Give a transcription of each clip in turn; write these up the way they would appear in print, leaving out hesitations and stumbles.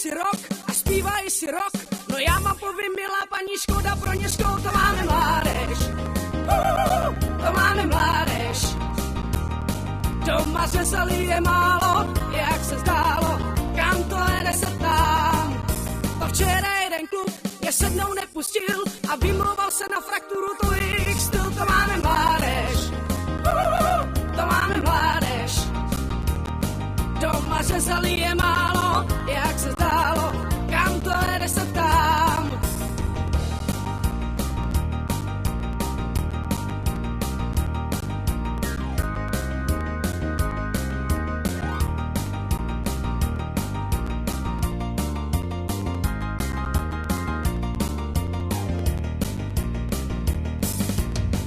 si rock a zpívají si rock. No já vám povím, milá paní, škoda pro ně škol, to máme mládež. To máme mládež. Doma řezali je málo, jak se zdálo, kam to jede se tam. To včera jeden kluk je se mnou nepustil a vymlouval se na frakturu, to je jejich styl, to máme mládež. To máme mládež. Doma řezali je málo, jak se zdálo, kam to jede se tam.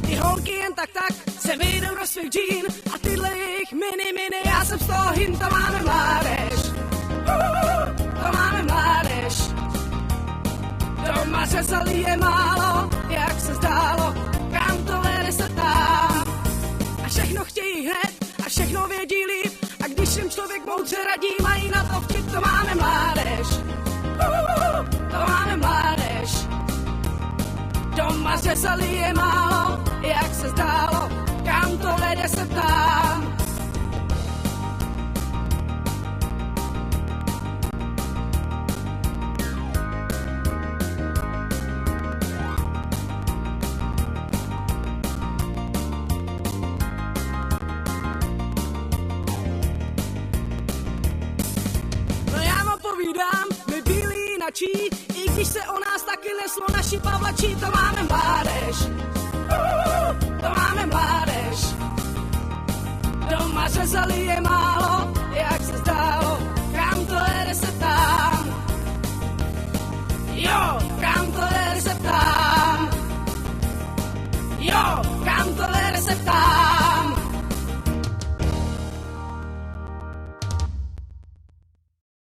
Ty holky jen tak se vyjdou do svých džín a tyhle jejich mini, já jsem z toho hin, to máme mládež. To máme mládež. Doma řezali je málo, jak se zdálo, kam to vede se tam. A všechno chtějí hned a všechno vědí líp a když jim člověk moudře radí, mají na to vtip, to máme mládež. To máme mládež. Doma řezali je málo, jak se zdálo, kam to vede se tam. No já vám povídám, my bílí jinačí, i když se o nás taky neslo naši pavlačí, to máme mládež.